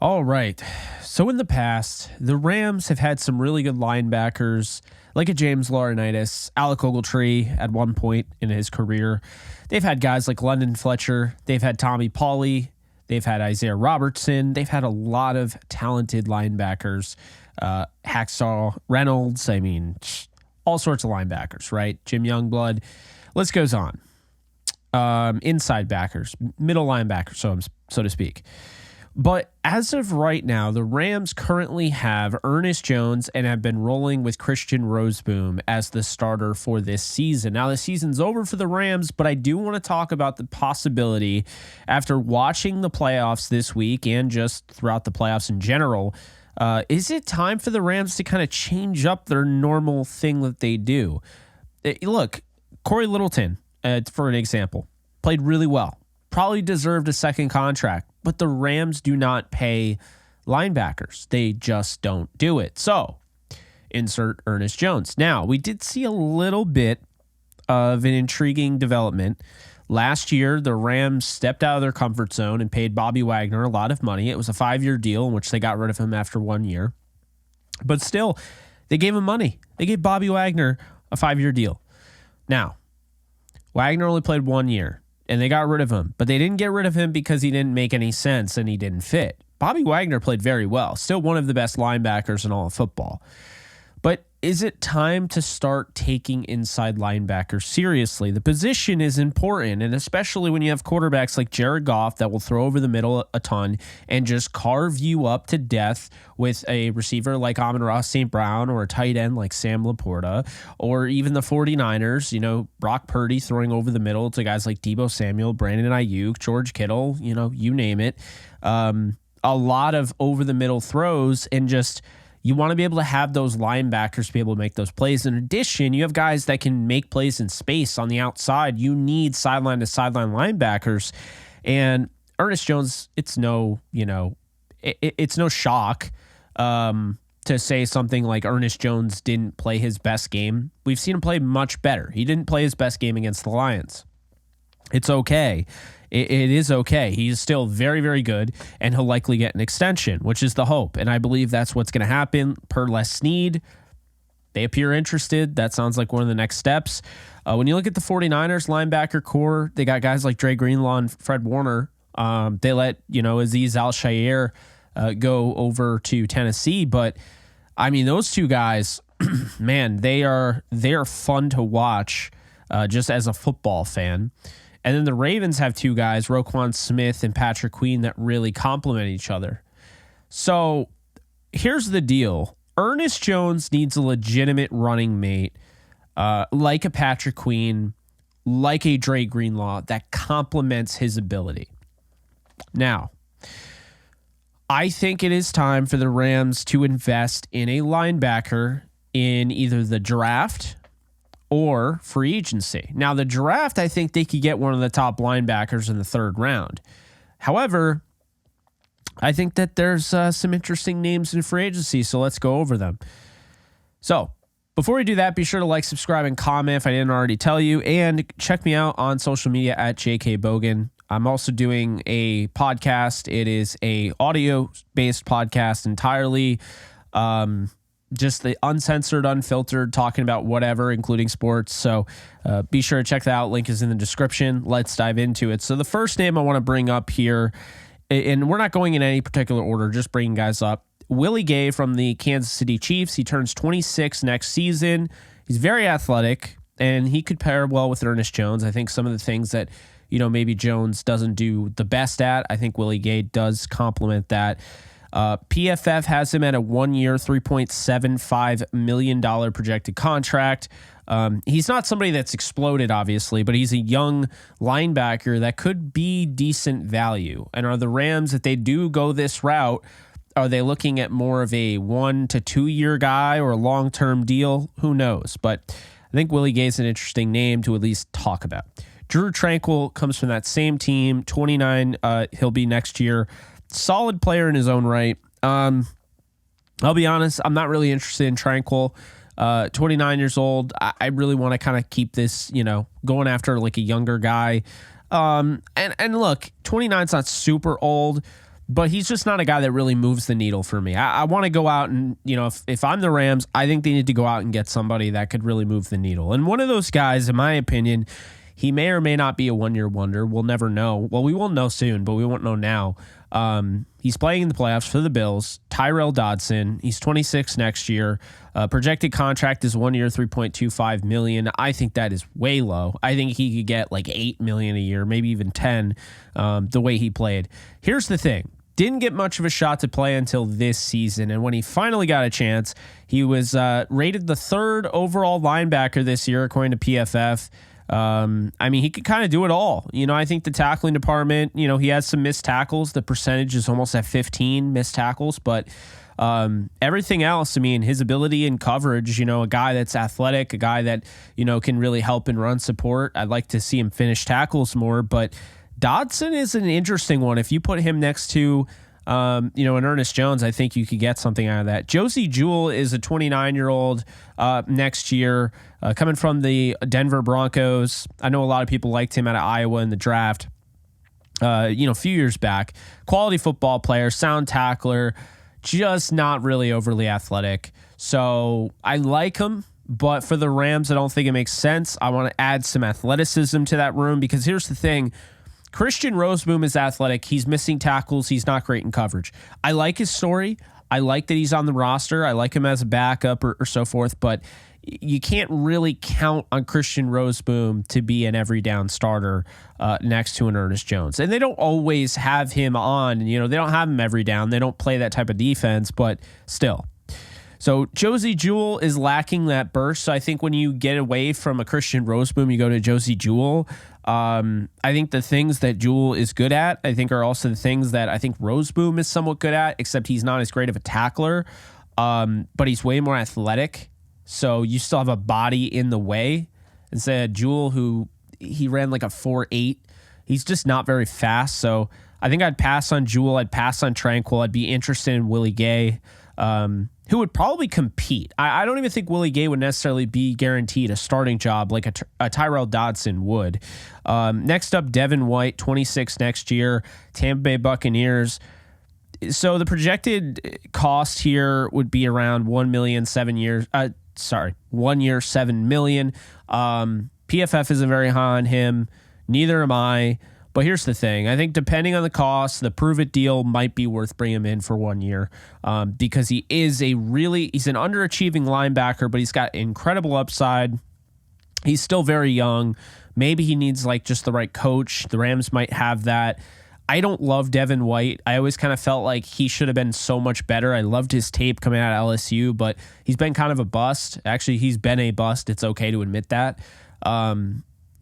All right. So in the past, the Rams have had some really good linebackers, like a James Laurinaitis, Alec Ogletree at one point in his career. They've had guys like London Fletcher. They've had Tommy Pauly. They've had Isaiah Robertson. They've had a lot of talented linebackers. Hacksaw Reynolds. I mean, all sorts of linebackers, right? Jim Youngblood. List goes on. Inside backers, middle linebackers, so to speak. But as of right now, the Rams currently have Ernest Jones and have been rolling with Christian Roseboom as the starter for this season. Now, the season's over for the Rams, but I do want to talk about the possibility, after watching the playoffs this week and just throughout the playoffs in general, is it time for the Rams to kind of change up their normal thing that they do? Look, Corey Littleton, for an example, played really well. Probably deserved a second contract, but the Rams do not pay linebackers. They just don't do it. So, insert Ernest Jones. Now, we did see a little bit of an intriguing development. Last year, the Rams stepped out of their comfort zone and paid Bobby Wagner a lot of money. It was a 5-year deal in which they got rid of him after 1 year. But still, they gave him money. They gave Bobby Wagner a 5-year deal. Now, Wagner only played 1 year. And they got rid of him. But they didn't get rid of him because he didn't make any sense and he didn't fit. Bobby Wagner played very well. Still one of the best linebackers in all of football. But is it time to start taking inside linebackers seriously? The position is important, and especially when you have quarterbacks like Jared Goff that will throw over the middle a ton and just carve you up to death with a receiver like Amon-Ra St. Brown or a tight end like Sam Laporta, or even the 49ers, Brock Purdy throwing over the middle to guys like Deebo Samuel, Brandon Ayuk, George Kittle, you name it. A lot of over the middle throws, and just you want to be able to have those linebackers be able to make those plays. In addition, you have guys that can make plays in space on the outside. You need sideline to sideline linebackers. And Ernest Jones, it's no shock to say something like Ernest Jones didn't play his best game. We've seen him play much better. He didn't play his best game against the Lions. It's okay. It is okay. He's still very, very good, and he'll likely get an extension, which is the hope. And I believe that's what's going to happen per Les Snead. They appear interested. That sounds like one of the next steps. When you look at the 49ers linebacker core, they got guys like Dre Greenlaw and Fred Warner. They let, Azeez Al-Shaair go over to Tennessee. But, I mean, those two guys, man, they are fun to watch just as a football fan. And then the Ravens have two guys, Roquan Smith and Patrick Queen, that really complement each other. So here's the deal. Ernest Jones needs a legitimate running mate, like a Patrick Queen, like a Dre Greenlaw, that complements his ability. Now, I think it is time for the Rams to invest in a linebacker in either the draft or free agency. Now, the draft, I think they could get one of the top linebackers in the third round. However, I think that there's some interesting names in free agency, so let's go over them. So, before we do that, be sure to like, subscribe, and comment if I didn't already tell you, and check me out on social media at JK Bogan. I'm also doing a podcast. It is a audio-based podcast entirely. Just the uncensored, unfiltered, talking about whatever, including sports. So be sure to check that out. Link is in the description. Let's dive into it. So the first name I want to bring up here, and we're not going in any particular order, just bringing guys up. Willie Gay from the Kansas City Chiefs. He turns 26 next season. He's very athletic, and he could pair well with Ernest Jones. I think some of the things that, maybe Jones doesn't do the best at, I think Willie Gay does complement that. PFF has him at a 1-year, $3.75 million projected contract. He's not somebody that's exploded, obviously, but he's a young linebacker that could be decent value. And are the Rams, if they do go this route, are they looking at more of a 1 to 2 year guy or a long-term deal? Who knows? But I think Willie Gay is an interesting name to at least talk about. Drew Tranquill comes from that same team, 29. He'll be next year. Solid player in his own right. I'll be honest, I'm not really interested in Tranquill. 29 years old. I really want to kind of keep this, going after like a younger guy. And look, 29's not super old, but he's just not a guy that really moves the needle for me. I want to go out and, if I'm the Rams, I think they need to go out and get somebody that could really move the needle. And one of those guys, in my opinion, he may or may not be a one-year wonder. We'll never know. Well, we won't know soon, but we won't know now. He's playing in the playoffs for the Bills. Tyrell Dodson. He's 26 next year. Projected contract is 1 year, $3.25 million. I think that is way low. I think he could get like $8 million a year, maybe even 10. The way he played. Here's the thing. Didn't get much of a shot to play until this season, and when he finally got a chance, he was rated the 3rd overall linebacker this year, according to PFF. He could kind of do it all. I think the tackling department, he has some missed tackles. The percentage is almost at 15 missed tackles, but everything else, his ability in coverage, a guy that's athletic, a guy that, can really help in run support. I'd like to see him finish tackles more, but Dodson is an interesting one. If you put him next to, an Ernest Jones, I think you could get something out of that. Josie Jewell is a 29-year-old next year, coming from the Denver Broncos. I know a lot of people liked him out of Iowa in the draft, a few years back. Quality football player, sound tackler, just not really overly athletic. So I like him, but for the Rams, I don't think it makes sense. I want to add some athleticism to that room because here's the thing. Christian Roseboom is athletic. He's missing tackles. He's not great in coverage. I like his story. I like that he's on the roster. I like him as a backup or so forth, but you can't really count on Christian Roseboom to be an every down starter next to an Ernest Jones. And they don't always have him on. They don't have him every down. They don't play that type of defense, but still. So Josie Jewell is lacking that burst. So I think when you get away from a Christian Roseboom, you go to Josie Jewell. I think the things that Jewell is good at, I think are also the things that I think Roseboom is somewhat good at, except he's not as great of a tackler. But he's way more athletic. So you still have a body in the way. Instead of Jewell, who he ran like a 4.8. He's just not very fast. So I think I'd pass on Jewell. I'd pass on Tranquil. I'd be interested in Willie Gay. Who would probably compete. I don't even think Willie Gay would necessarily be guaranteed a starting job like a Tyrell Dodson would. Next up, Devin White, 26 next year, Tampa Bay Buccaneers. So the projected cost here would be around 1 million, 7 years. 1 year, $7 million. PFF isn't very high on him. Neither am I. But here's the thing. I think depending on the cost, the prove it deal might be worth bringing him in for 1 year because he's an underachieving linebacker, but he's got incredible upside. He's still very young. Maybe he needs just the right coach. The Rams might have that. I don't love Devin White. I always kind of felt like he should have been so much better. I loved his tape coming out of LSU, but he's been kind of a bust. Actually, he's been a bust. It's okay to admit that.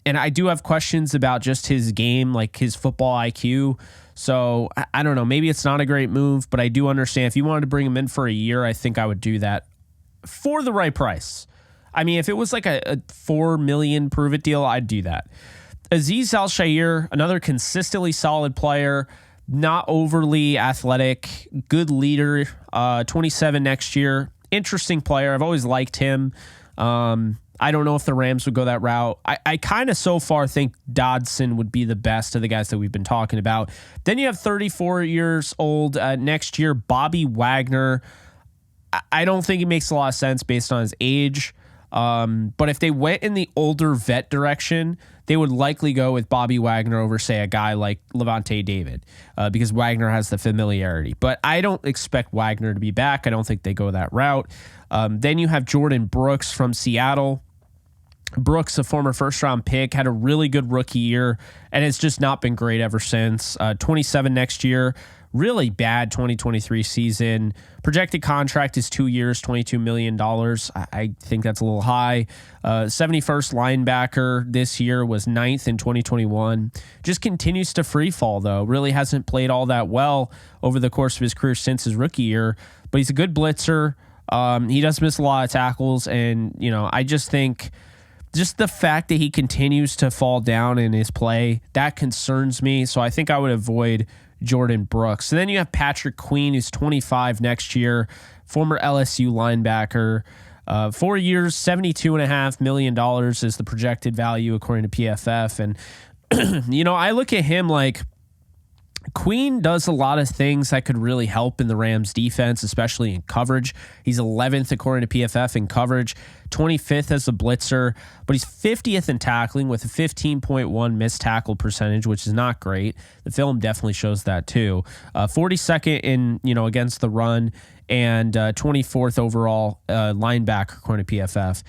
And I do have questions about just his game, like his football IQ. So I don't know. Maybe it's not a great move, but I do understand if you wanted to bring him in for a year, I think I would do that for the right price. If it was like a $4 million prove it deal, I'd do that. Azeez Al-Shaair, another consistently solid player, not overly athletic, good leader, 27 next year. Interesting player. I've always liked him. I don't know if the Rams would go that route. I kind of so far think Dodson would be the best of the guys that we've been talking about. Then you have 34 years old next year, Bobby Wagner. I don't think it makes a lot of sense based on his age. But if they went in the older vet direction, they would likely go with Bobby Wagner over, say, a guy like Levante David because Wagner has the familiarity. But I don't expect Wagner to be back. I don't think they go that route. Then you have Jordan Brooks from Seattle. Brooks, a former first-round pick, had a really good rookie year, and it's just not been great ever since. 27 next year. Really bad 2023 season. Projected contract is 2 years, $22 million. I think that's a little high. 71st linebacker this year, was 9th in 2021. Just continues to free fall, though. Really hasn't played all that well over the course of his career since his rookie year. But he's a good blitzer. He does miss a lot of tackles. And, I just think just the fact that he continues to fall down in his play, that concerns me. So I think I would avoid Jordan Brooks. And then you have Patrick Queen, who's 25 next year, former LSU linebacker. 4 years, $72.5 million is the projected value according to PFF. And, I look at him like Queen does a lot of things that could really help in the Rams defense, especially in coverage. He's 11th according to PFF in coverage, 25th as a blitzer, but he's 50th in tackling with a 15.1 missed tackle percentage, which is not great. The film definitely shows that too. 42nd in, against the run, and 24th overall linebacker according to PFF.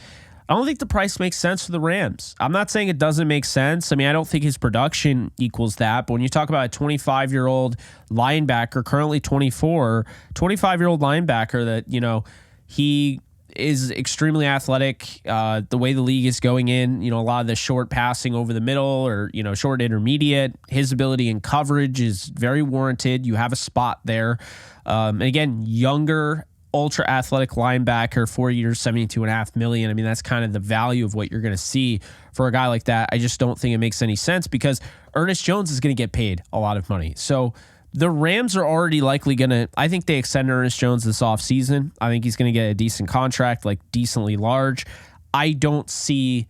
I don't think the price makes sense for the Rams. I'm not saying it doesn't make sense. I mean, I don't think his production equals that. But when you talk about a 25-year-old linebacker, currently 24, 25-year-old linebacker that, he is extremely athletic. The way the league is going in, a lot of the short passing over the middle or, short intermediate, his ability in coverage is very warranted. You have a spot there. And again, younger, ultra athletic linebacker, 4 years, $72.5 million. I mean, that's kind of the value of what you're going to see for a guy like that. I just don't think it makes any sense because Ernest Jones is going to get paid a lot of money. So the Rams are already likely going to, I think they extend Ernest Jones this offseason. I think he's going to get a decent contract, like decently large. I don't see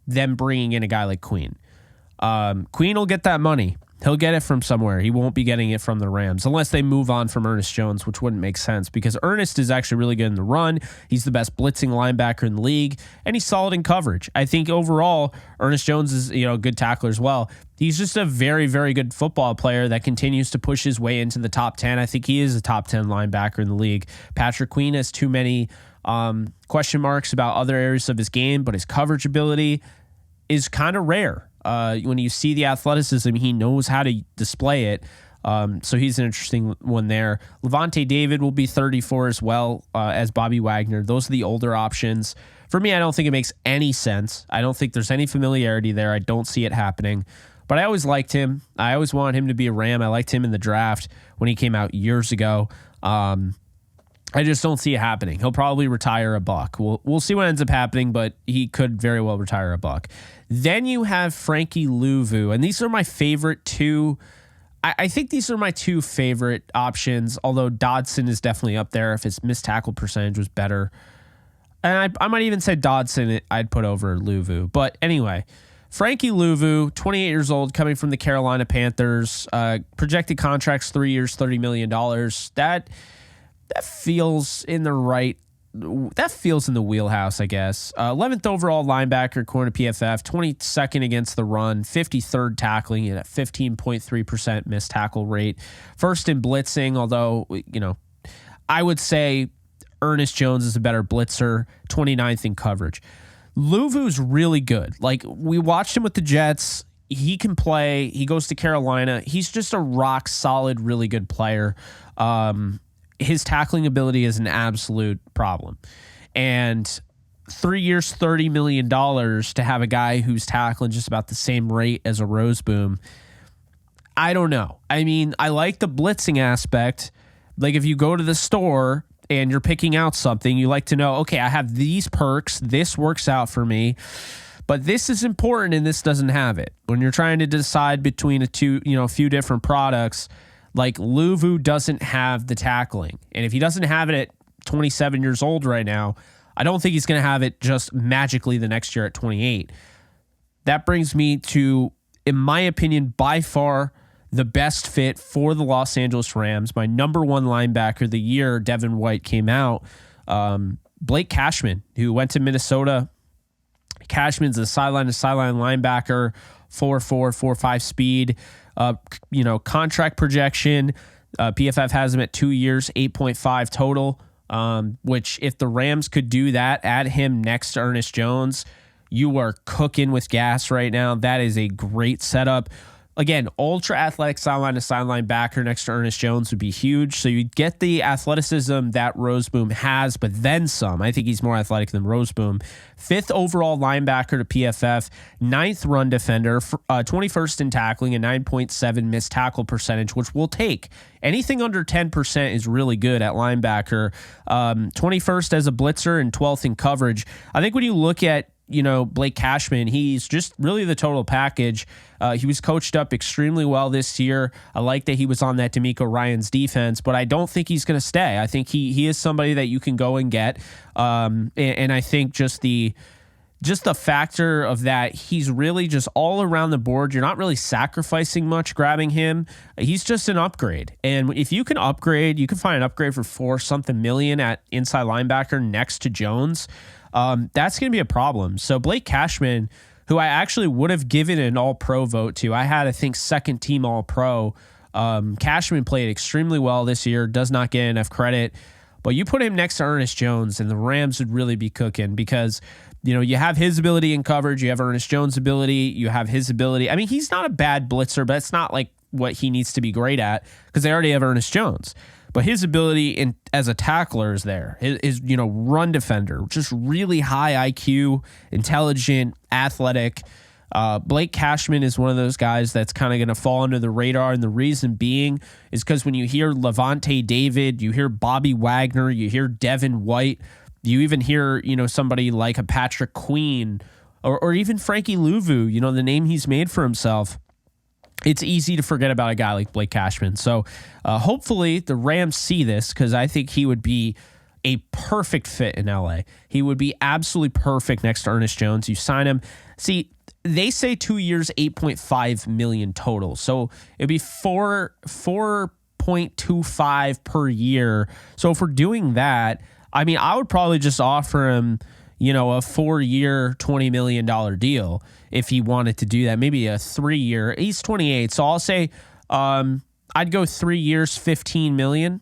them bringing in a guy like Queen. Queen will get that money. He'll get it from somewhere. He won't be getting it from the Rams unless they move on from Ernest Jones, which wouldn't make sense because Ernest is actually really good in the run. He's the best blitzing linebacker in the league, and he's solid in coverage. I think overall, Ernest Jones is a good tackler as well. He's just a very, very good football player that continues to push his way into the top 10. I think he is a top 10 linebacker in the league. Patrick Queen has too many question marks about other areas of his game, but his coverage ability is kind of rare. When you see the athleticism, he knows how to display it. So he's an interesting one there. Levante David will be 34 as well as Bobby Wagner. Those are the older options. For me, I don't think it makes any sense. I don't think there's any familiarity there. I don't see it happening. But I always liked him. I always wanted him to be a Ram. I liked him in the draft when he came out years ago. I just don't see it happening. He'll probably retire a buck. We'll see what ends up happening, but he could very well retire a buck. Then you have Frankie Louvu, and these are my favorite two. I think these are my two favorite options, although Dodson is definitely up there if his missed tackle percentage was better. And I might even say Dodson I'd put over Louvu. But anyway, Frankie Louvu, 28 years old, coming from the Carolina Panthers, projected contracts 3 years, $30 million. That feels in the right. That feels in the wheelhouse, I guess. 11th overall linebacker, according to PFF, 22nd against the run, 53rd tackling at a 15.3% missed tackle rate. First in blitzing, although, I would say Ernest Jones is a better blitzer, 29th in coverage. Louvu's really good. Like, we watched him with the Jets. He can play. He goes to Carolina. He's just a rock solid, really good player. His tackling ability is an absolute problem. And 3 years, $30 million to have a guy who's tackling just about the same rate as a Roseboom. I don't know. I mean, I like the blitzing aspect. Like if you go to the store and you're picking out something, you like to know, okay, I have these perks. This works out for me. But this is important and this doesn't have it. When you're trying to decide between a few different products, like Louvu doesn't have the tackling. And if he doesn't have it at 27 years old right now, I don't think he's going to have it just magically the next year at 28. That brings me to, in my opinion, by far the best fit for the Los Angeles Rams. My number one linebacker the year Devin White came out, Blake Cashman, who went to Minnesota. Cashman's a sideline-to-sideline linebacker, 4.4, 4.5 speed. Contract projection, PFF has him at 2 years, 8.5 total, which if the Rams could do that, add him next to Ernest Jones, you are cooking with gas right now. That is a great setup. Again, ultra athletic sideline to sideline backer next to Ernest Jones would be huge. So you get the athleticism that Roseboom has, but then some. I think he's more athletic than Roseboom. 5th overall linebacker to PFF, 9th run defender, 21st in tackling, a 9.7 missed tackle percentage, which we'll take. Anything under 10% is really good at linebacker. 21st as a blitzer and 12th in coverage. I think when you look at Blake Cashman, he's just really the total package. He was coached up extremely well this year. I like that he was on that D'Amico Ryans defense, but I don't think he's going to stay. I think he is somebody that you can go and get. And I think just the just the factor of that he's really just all around the board. You're not really sacrificing much grabbing him. He's just an upgrade. And if you can upgrade, you can find an upgrade for $4 million at inside linebacker next to Jones. That's going to be a problem. So Blake Cashman, who I actually would have given an all-pro vote to, I had, I think, second team all-pro. Cashman played extremely well this year, does not get enough credit. But you put him next to Ernest Jones, and the Rams would really be cooking because, you know, you have his ability in coverage, you have Ernest Jones' ability, you have his ability. I mean, he's not a bad blitzer, but it's not like what he needs to be great at because they already have Ernest Jones. But his ability as a tackler is there. His run defender, just really high IQ, intelligent, athletic. Blake Cashman is one of those guys that's kind of going to fall under the radar. And the reason being is because when you hear Levante David, you hear Bobby Wagner, you hear Devin White, you even hear, somebody like a Patrick Queen or even Frankie Louvu, the name he's made for himself. It's easy to forget about a guy like Blake Cashman. So hopefully the Rams see this because I think he would be a perfect fit in LA. He would be absolutely perfect next to Ernest Jones. You sign him. See, they say 2 years, $8.5 million total. So it'd be 4.25 per year. So if we're doing that, I mean, I would probably just offer him, a 4-year, $20 million deal if he wanted to do that. Maybe a 3-year. He's 28. So I'll say I'd go 3 years, $15 million.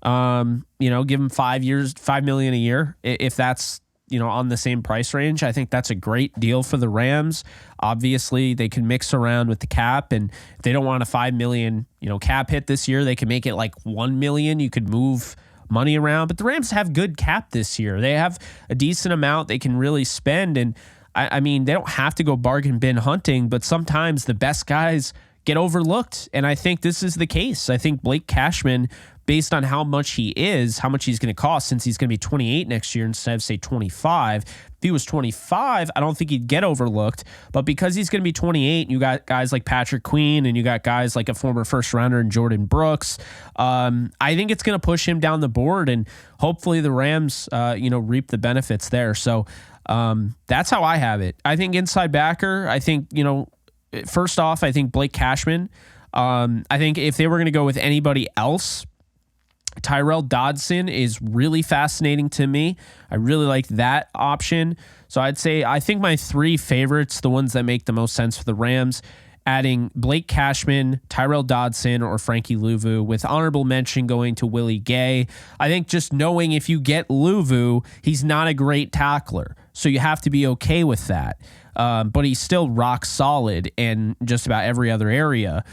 Give him 5 years, $5 million a year. If that's, on the same price range, I think that's a great deal for the Rams. Obviously, they can mix around with the cap, and if they don't want a $5 million, cap hit this year, they can make it like $1 million. You could move money around, but the Rams have good cap this year. They have a decent amount they can really spend, and I mean, they don't have to go bargain bin hunting, but sometimes the best guys get overlooked, and I think this is the case. I think Blake Cashman, based on how much he's going to cost, since he's going to be 28 next year instead of, say, 25. If he was 25, I don't think he'd get overlooked. But because he's going to be 28, you got guys like Patrick Queen, and you got guys like a former first-rounder in Jordan Brooks. I think it's going to push him down the board, and hopefully the Rams, reap the benefits there. So that's how I have it. I think inside backer, I think, first off, I think Blake Cashman. I think if they were going to go with anybody else, Tyrell Dodson is really fascinating to me. I really like that option. So I'd say I think my 3 favorites, the ones that make the most sense for the Rams, adding Blake Cashman, Tyrell Dodson, or Frankie Louvu, with honorable mention going to Willie Gay. I think just knowing if you get Louvu, he's not a great tackler. So you have to be okay with that. But he's still rock solid in just about every other area.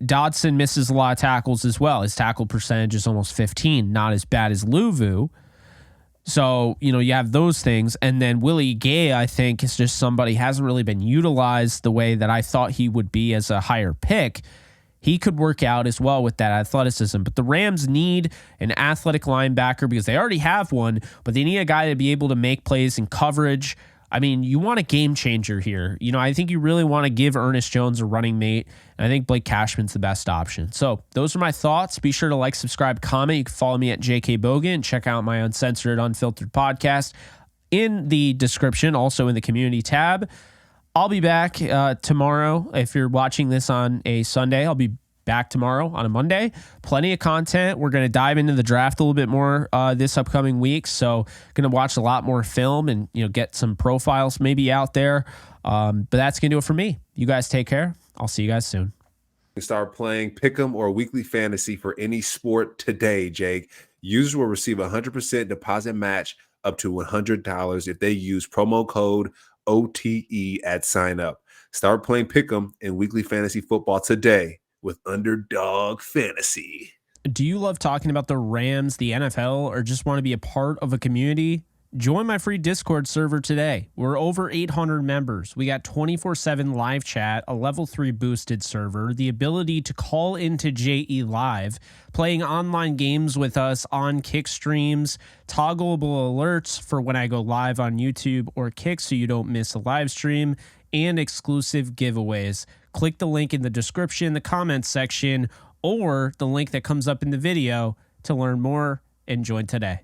Dodson misses a lot of tackles as well. His tackle percentage is almost 15, not as bad as Louvu. So, you have those things. And then Willie Gay, I think, is just somebody hasn't really been utilized the way that I thought he would be as a higher pick. He could work out as well with that athleticism. But the Rams need an athletic linebacker because they already have one, but they need a guy to be able to make plays in coverage. I mean, you want a game changer here. I think you really want to give Ernest Jones a running mate, and I think Blake Cashman's the best option. So those are my thoughts. Be sure to like, subscribe, comment. You can follow me at JK Bogan and check out my uncensored, unfiltered podcast in the description, also in the community tab. I'll be back tomorrow. If you're watching this on a Sunday, I'll be back tomorrow on a Monday. Plenty of content. We're going to dive into the draft a little bit more this upcoming week. So going to watch a lot more film and, get some profiles maybe out there. But that's going to do it for me. You guys take care. I'll see you guys soon. Start playing Pick'em or Weekly Fantasy for any sport today, Jake. Users will receive a 100% deposit match up to $100 if they use promo code OTE at sign up. Start playing Pick'em and Weekly Fantasy Football today with Underdog Fantasy. Do you love talking about the Rams, the NFL, or just want to be a part of a community? Join my free Discord server today. We're over 800 members. We got 24/7 live chat, a level 3 boosted server, the ability to call into JE Live, playing online games with us on Kick streams, toggleable alerts for when I go live on YouTube or Kick so you don't miss a live stream, and exclusive giveaways. Click the link in the description, the comments section, or the link that comes up in the video to learn more and join today.